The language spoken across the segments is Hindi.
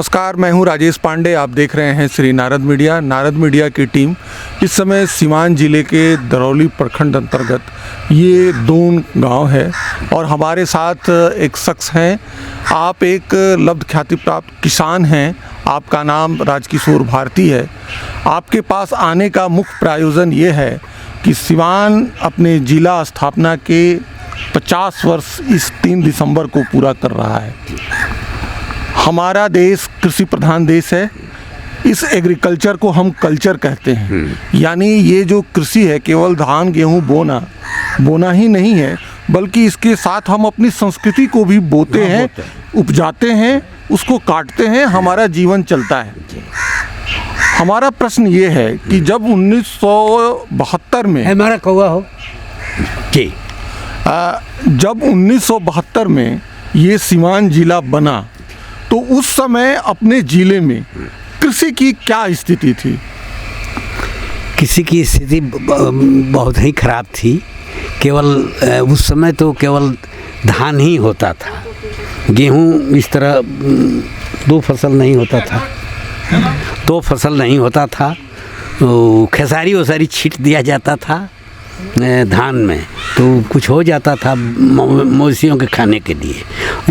नमस्कार, मैं हूं राजेश पांडे। आप देख रहे हैं श्री नारद मीडिया। नारद मीडिया की टीम इस समय सीवान जिले के दरौली प्रखंड अंतर्गत ये दून गांव है और हमारे साथ एक शख्स हैं। आप एक लब्ध ख्याति प्राप्त किसान हैं, आपका नाम राजकिशोर भारती है। आपके पास आने का मुख्य प्रायोजन ये है कि सीवान अपने जिला स्थापना के 50 वर्ष इस 3 दिसंबर को पूरा कर रहा है। हमारा देश कृषि प्रधान देश है। इस एग्रीकल्चर को हम कल्चर कहते हैं, यानी ये जो कृषि है केवल धान गेहूँ बोना ही नहीं है, बल्कि इसके साथ हम अपनी संस्कृति को भी बोते हैं, उपजाते हैं, उसको काटते हैं, हमारा जीवन चलता है। हमारा प्रश्न ये है कि जब 1972 में हमारा कौवा हो जी, जब 1972 में ये सीवान जिला बना तो उस समय अपने जिले में कृषि की क्या स्थिति थी? किसी की स्थिति बहुत ही खराब थी। केवल उस समय तो केवल धान ही होता था, गेहूं इस तरह 2 फसल नहीं होता था, 2 फसल नहीं होता था। खेसारी वसारी छींट दिया जाता था धान में, तो कुछ हो जाता था मवेशियों के खाने के लिए।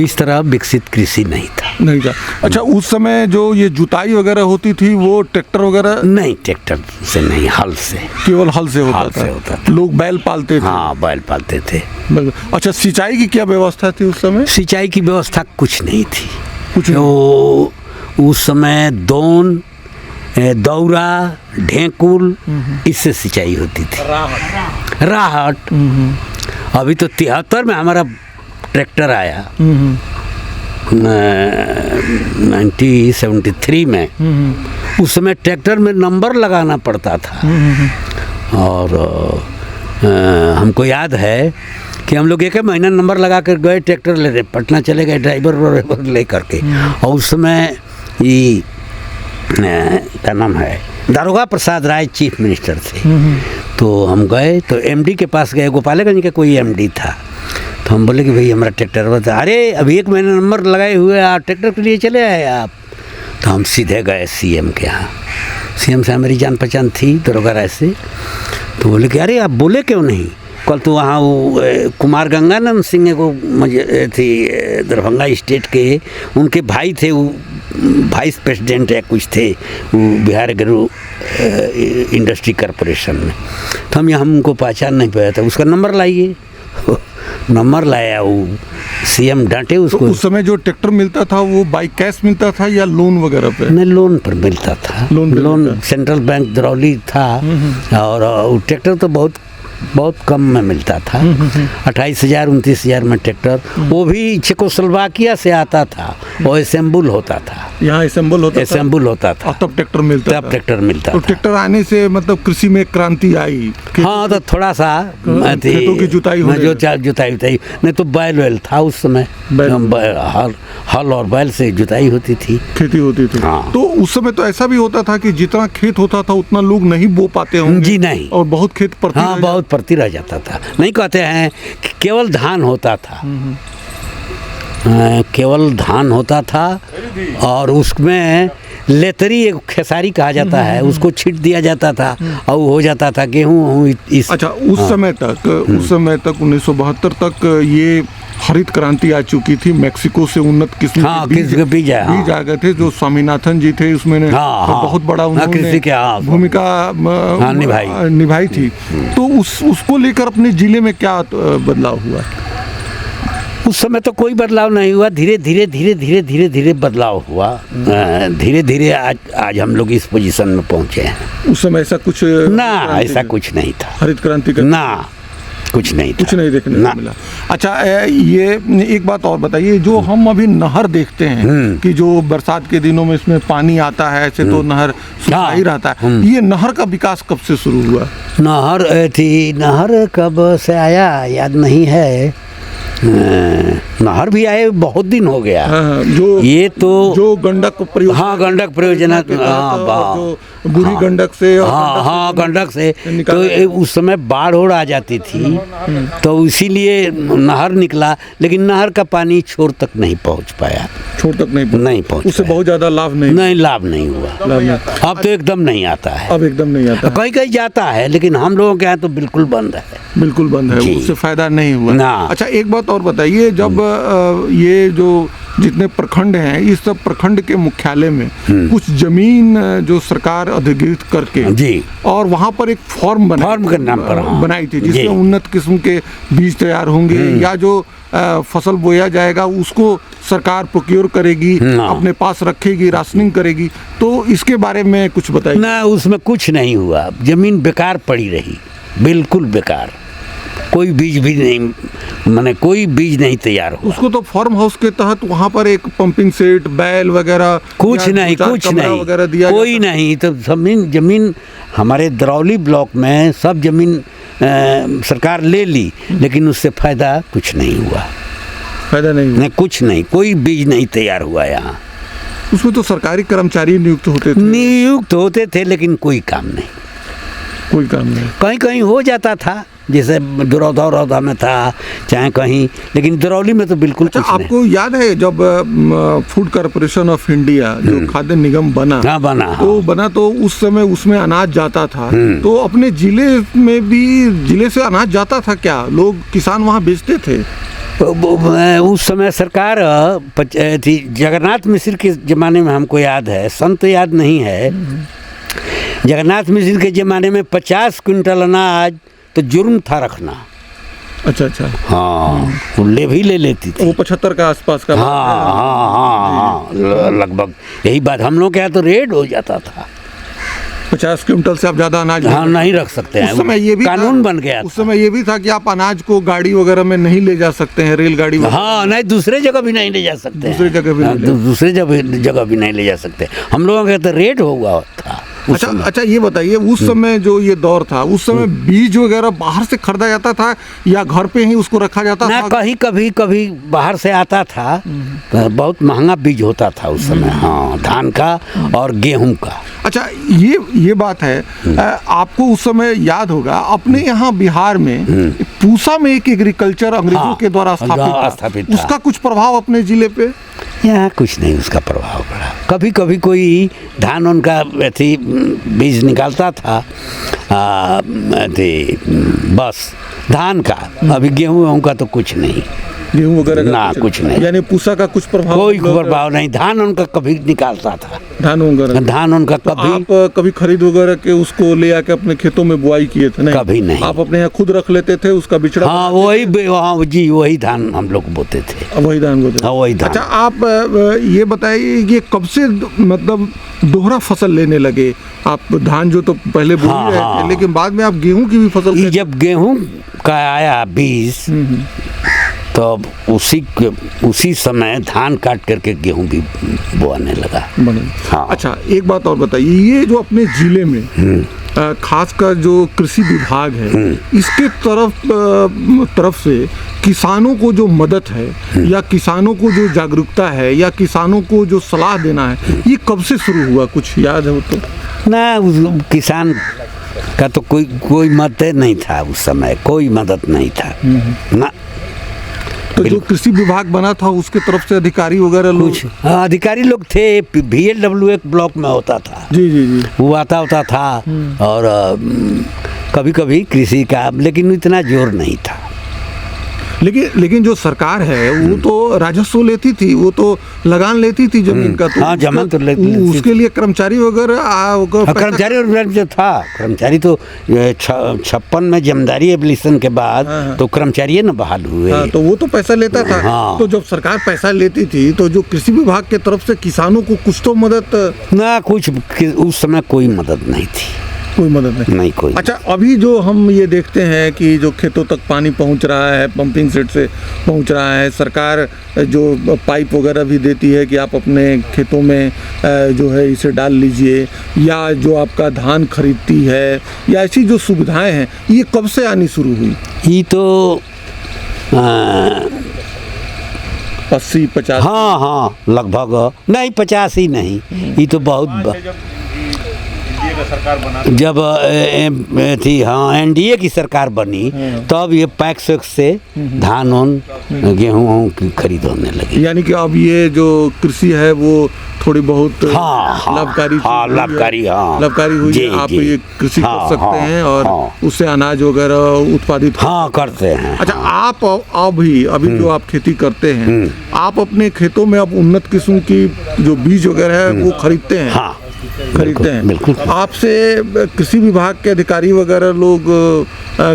इस तरह विकसित कृषि नहीं था। अच्छा, उस समय जो ये जुताई वगैरह होती थी वो ट्रैक्टर वगैरह नहीं, ट्रैक्टर से नहीं, हल से, केवल हल से होता था। लोग बैल पालते थे। हाँ, बैल पालते थे। अच्छा, सिंचाई की क्या व्यवस्था थी उस समय? सिंचाई की व्यवस्था कुछ नहीं थी। कुछ तो उस समय दोन, दौरा, ढेंकुल, इससे सिंचाई होती थी। राहट। अभी तो 73 में हमारा ट्रैक्टर आया, 1973 में। उस समय ट्रैक्टर में नंबर लगाना पड़ता था और हमको याद है कि हम लोग 1 महीना नंबर लगा कर गए, ट्रैक्टर ले रहे, पटना चले गए ड्राइवर ले करके। और उस समय ये क्या नाम है, दारोगा प्रसाद राय चीफ मिनिस्टर थे। तो हम गए तो एमडी के पास गए, गोपालगंज का कोई एमडी था। तो हम बोले कि भाई हमारा ट्रैक्टर बता। अरे अभी 1 महीना नंबर लगाए हुए आप ट्रैक्टर के लिए चले आए आप। तो हम सीधे गए सीएम के यहाँ। सीएम से हमारी जान पहचान थी दारोगा राय से। तो बोले कि अरे आप बोले क्यों नहीं? कल तो वहाँ वो कुमार गंगानंद सिंह को थी, दरभंगा स्टेट के, उनके भाई थे, वो वाइस प्रेसिडेंट या कुछ थे वो बिहार एग्रो इंडस्ट्री कॉरपोरेशन में। तो हम यहाँ उनको पहचान नहीं पाया था। उसका नंबर लाइए। नंबर लाया, वो सीएम डांटे उसको। तो उस समय जो ट्रैक्टर मिलता था वो बाई कैश मिलता था या लोन वगैरह पे? नहीं, लोन पर मिलता था। लोन सेंट्रल बैंक दरौली था। और ट्रैक्टर तो बहुत कम में मिलता था। 28,000 29,000 में ट्रैक्टर, वो भी चेकोस्लोवाकिया से आता था। वो असेंबल होता था, यहाँ असेंबल होता था। तब ट्रैक्टर मिलता तो ट्रैक्टर आने से मतलब कृषि में क्रांति आई। हाँ, तो थोड़ा सा खेतों की जुताई नहीं तो बैल था उस समय। हल और बैल से जुताई होती थी, खेती होती थी। हाँ। तो उस समय तो ऐसा भी होता था कि जितना खेत होता था उतना लोग नहीं बो पाते होंगे। जी नहीं, और बहुत खेत पड़ती, हाँ, बहुत पड़ती रह जाता था। नहीं कहते हैं कि केवल धान होता था, केवल धान होता था। और उसमें लेतरी एक खेसारी कहा जाता है, उसको छींट दिया जाता था और हो जाता था गेहूँ। अच्छा, उस समय तक 1972 तक ये हरित क्रांति आ चुकी थी। मैक्सिको से उन्नत किस्म के बीज आ गए थे, जो स्वामीनाथन जी थे उसमें बहुत बड़ा उन्होंने भूमिका निभाई थी। तो उसको लेकर अपने जिले में क्या बदलाव हुआ? उस समय तो कोई बदलाव नहीं हुआ। धीरे धीरे बदलाव हुआ। धीरे धीरे आज हम लोग इस पोजीशन में पहुंचे हैं। उस समय ऐसा कुछ ऐसा कुछ नहीं था। हरित क्रांति का कुछ नहीं देखने को मिला। अच्छा, ये एक बात और बताइए, जो हम अभी नहर देखते हैं कि जो बरसात के दिनों में इसमें पानी आता है, ऐसे तो नहर सूखा ही रहता है। ये नहर का विकास कब से शुरू हुआ? नहर कब से आया याद नहीं है। नहर भी आए बहुत दिन हो गया। हाँ, जो गंडक प्रयोजन, हाँ गंडक प्रयोजन, जो बुरी गंडक से और हाँ गंडक से तो उस समय बाढ़ और आ जाती थी, तो इसीलिए नहर निकला, लेकिन नहर का पानी छोर तक नहीं पहुंच पाया, छोर तक नहीं पहुंच, उससे बहुत ज्यादा लाभ नहीं लाभ नहीं हुआ। अब तो एकदम नहीं आता है, अब एकदम नहीं आता, कहीं कहीं जाता है, लेकिन हम लोगों के यहाँ तो बिल्कुल बंद है, बिल्कुल बंद है, उससे फायदा नहीं हुआ ना। अच्छा एक बात और बताइए, जब ये जो जितने प्रखंड हैं, इस सब प्रखंड के मुख्यालय में कुछ जमीन जो सरकार अधिग्रहित करके जी, और वहाँ पर एक फॉर्म के नाम पर बनाई थी, जिससे उन्नत किस्म के बीज तैयार होंगे या जो फसल बोया जाएगा उसको सरकार प्रोक्योर करेगी, अपने पास रखेगी, राशनिंग करेगी, तो इसके बारे में कुछ बताइए। ना, उसमें कुछ नहीं हुआ, जमीन बेकार पड़ी रही, बिल्कुल बेकार, कोई बीज भी नहीं, माने कोई बीज नहीं तैयार हुआ। उसको तो फार्म हाउस के तहत वहाँ पर एक पंपिंग सेट, बैल वगैरह कुछ नहीं वगैरह दिया, कोई नहीं, तो जमीन हमारे दरौली ब्लॉक में सब जमीन सरकार ले ली, लेकिन उससे फायदा कुछ नहीं हुआ, फायदा नहीं, कुछ नहीं, कोई बीज नहीं तैयार हुआ यहाँ। उसमें तो सरकारी कर्मचारी नियुक्त होते थे, लेकिन कोई काम नहीं, कहीं कहीं हो जाता था, जैसे दरौदा में था, चाहे कहीं, लेकिन दरौली में तो बिल्कुल कुछ नहीं। आपको याद है जब फूड कॉर्पोरेशन ऑफ इंडिया जो खाद्य निगम बना, तो उस समय उसमें अनाज जाता था, तो अपने जिले से अनाज जाता था क्या? लोग किसान वहाँ बेचते थे? उस समय सरकार थी, जगन्नाथ मिश्र के ज़माने में हमको याद है, संत याद नहीं है, जगन्नाथ मिश्र के ज़माने में 50 क्विंटल अनाज तो जुर्म था रखना। अच्छा हाँ, ले लेती थी, वो 75 का आसपास का। हाँ, लगभग यही बात। हम लोग के यहाँ तो रेड हो जाता था, 50 क्विंटल से आप ज्यादा अनाज नहीं रख सकते हैं, उस समय ये भी कानून बन गया। उस समय ये भी था कि आप अनाज को गाड़ी वगैरह में नहीं ले जा सकते हैं, रेलगाड़ी। हाँ, नहीं, दूसरे जगह भी नहीं ले जा सकते, दूसरे जगह भी नहीं ले जा सकते। हम लोगों का तो रेड हुआ था। अच्छा ये बताइए, उस समय जो ये दौर था, उस समय बीज वगैरह बाहर से खरीदा जाता था या घर पे ही उसको रखा जाता था? कहीं कभी बाहर से आता था, बहुत महंगा बीज होता था उस समय, हाँ, धान का और गेहूं का। अच्छा ये बात है, आपको उस समय याद होगा, अपने यहाँ बिहार में पूसा में एक एग्रीकल्चर अंग्रेजों के द्वारा स्थापित था, उसका कुछ प्रभाव अपने जिले पे? यहाँ कुछ नहीं उसका प्रभाव पड़ा। कभी कभी कोई धान उनका ऐसी बीज निकालता था, बस धान का, अभी गेहूं का तो कुछ नहीं, गेहूं वगैरह ना कुछ नहीं, यानी पूसा का कुछ प्रभाव? कोई प्रभाव नहीं। धान उनका कभी निकालता था, धान उनका तो कभी। आप कभी खरीद वगैरह के उसको ले आके अपने खेतों में बुआई किए थे? नहीं, कभी नहीं। आप अपने यहाँ खुद रख लेते थे उसका बिचड़ा? हाँ, वही धान हम लोग बोते थे, वही धान बोते। हाँ, वही धान। अच्छा आप ये बताइए, ये कब से मतलब दोहरा फसल लेने लगे आप? धान जो तो पहले बोल रहे थे, लेकिन बाद में आप गेहूं की भी फसल? जब गेहूं का आया बीज, तो उसी समय धान काट करके गेहूं भी बोआने लगा। हाँ। अच्छा एक बात और बताइए, ये जो अपने जिले में खासकर जो कृषि विभाग है, इसके तरफ से किसानों को जो मदद है या किसानों को जो जागरूकता है या किसानों को जो सलाह देना है, ये कब से शुरू हुआ? कुछ याद है वो तो? ना, किसान का तो कोई मदद नहीं था उस समय, कोई मदद नहीं था ना। तो जो कृषि विभाग बना था उसके तरफ से अधिकारी वगैरह लोग? अधिकारी लोग थे, VLW एक ब्लॉक में होता था, जी, वो आता था, और कभी कभी कृषि का, लेकिन इतना जोर नहीं था। लेकिन जो सरकार है वो तो राजस्व लेती थी, वो तो लगान लेती थी जमीन का, तो जमीन तो उसके लिए कर्मचारी वगैरह कर्मचारी जो था, कर्मचारी तो 56 में जमींदारी एब्लिशन के बाद तो कर्मचारी न बहाल हुए, तो वो तो पैसा लेता था। तो जब सरकार पैसा लेती थी, तो जो कृषि विभाग के तरफ से किसानों को कुछ तो मदद? ना, कुछ उस समय कोई मदद नहीं थी, कोई मदद नहीं कोई। अच्छा अभी जो हम ये देखते हैं कि जो खेतों तक पानी पहुंच रहा है, पंपिंग सेट से पहुंच रहा है, सरकार जो पाइप वगैरह भी देती है कि आप अपने खेतों में जो है इसे डाल लीजिए, या जो आपका धान खरीदती है, या ऐसी जो सुविधाएं हैं, ये कब से आनी शुरू हुई? ये तो 80-50? हाँ हाँ, लगभग नहीं 50 ही नहीं, ये तो बहुत जब थी हाँ एनडीए की सरकार बनी तब ये पैक्स से धान उन गेहूँ की खरीद होने लगी। यानी कि अब ये जो कृषि है वो थोड़ी बहुत लाभकारी लाभकारी हुई है। आप ये कृषि कर सकते हैं और उससे अनाज वगैरह उत्पादित करते हैं। अच्छा, आप अभी जो आप खेती करते हैं, आप अपने खेतों में अब उन्नत किस्म की जो बीज वगैरह है वो खरीदते हैं? खरीदते हैं, बिल्कुल। आपसे कृषि विभाग के अधिकारी वगैरह लोग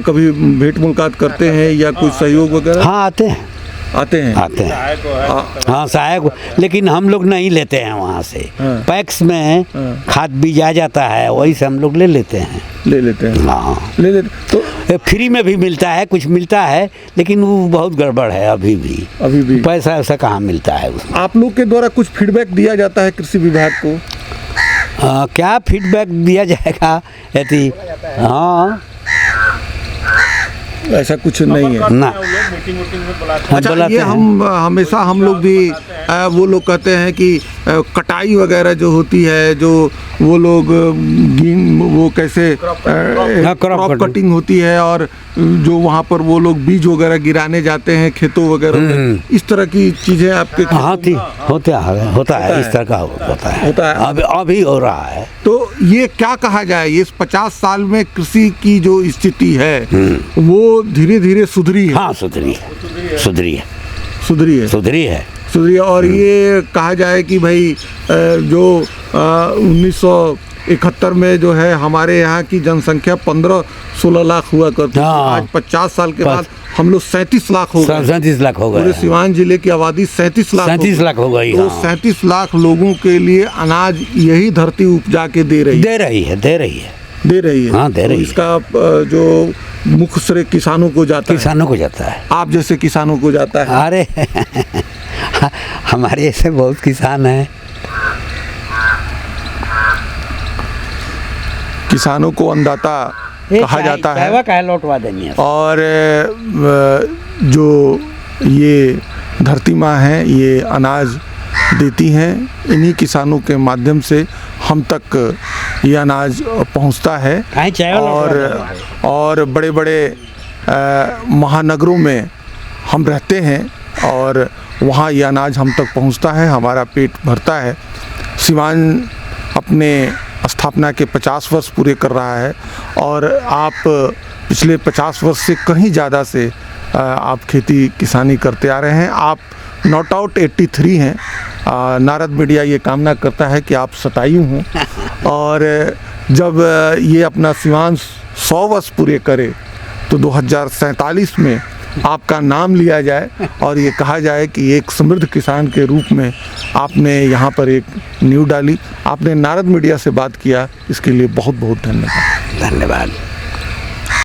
कभी भेंट मुलाकात करते हैं या कुछ सहयोग वगैरह? हाँ, आते हैं हाँ सहायक, लेकिन हम लोग नहीं लेते हैं वहाँ से। पैक्स में खाद बीज आ जाता है, वही से हम लोग ले लेते हैं। हाँ, ले लेते। तो फ्री में भी मिलता है, कुछ मिलता है, लेकिन वो बहुत गड़बड़ है अभी भी पैसा ऐसा कहाँ मिलता है उसमें। आप लोग के द्वारा कुछ फीडबैक दिया जाता है कृषि विभाग को? क्या फीडबैक दिया जाएगा यदि? हाँ, ऐसा कुछ नहीं है ना। अच्छा, ये हमेशा हम लोग भी वो लोग कहते हैं कि कटाई वगैरह जो होती है, जो वो लोग वो कैसे क्रॉप कटिंग होती है और जो वहाँ पर वो लोग बीज वगैरह गिराने जाते हैं खेतों वगैरह में, इस तरह की चीजें आपके होता है इस तरह का होता है। अभी हो रहा है। तो ये क्या कहा जाए, ये 50 साल में कृषि की जो स्थिति है वो धीरे धीरे सुधरी है? हाँ, सुधरी है। और ये कहा जाए कि भाई जो 1971 में जो है हमारे यहाँ की जनसंख्या 15-16 लाख हुआ करती थी, आज 50 साल के बाद हम लोग 37 लाख हो गए। 37 लाख हो गए। पूरे सीवान जिले की आबादी 37 लाख हो गई। तो 37 लाख लोगों के लिए अनाज यही धरती उपजा के दे रही है। हाँ, दे रही है। इसका जो मुख्य श्रेय किसानों को जाता है। आप जैसे किसानों को जाता है? अरे हमारे ऐसे बहुत किसान हैं। किसानों को अन्नदाता कहा जाता है। लौटवा देंगे। और जो ये धरती माँ है, ये अनाज देती हैं, इन्हीं किसानों के माध्यम से हम तक ये अनाज पहुंचता है। और बड़े बड़े महानगरों में हम रहते हैं और वहाँ ये अनाज हम तक पहुंचता है, हमारा पेट भरता है। सीवान अपने स्थापना के 50 वर्ष पूरे कर रहा है और आप पिछले 50 वर्ष से कहीं ज़्यादा से आप खेती किसानी करते आ रहे हैं। आप नॉट आउट 83 हैं। नारद मीडिया ये कामना करता है कि आप 27 हों और जब ये अपना सीवान 100 वर्ष पूरे करे तो 2047 में आपका नाम लिया जाए और ये कहा जाए कि एक समृद्ध किसान के रूप में आपने यहाँ पर एक नींव डाली। आपने नारद मीडिया से बात किया, इसके लिए बहुत बहुत धन्यवाद।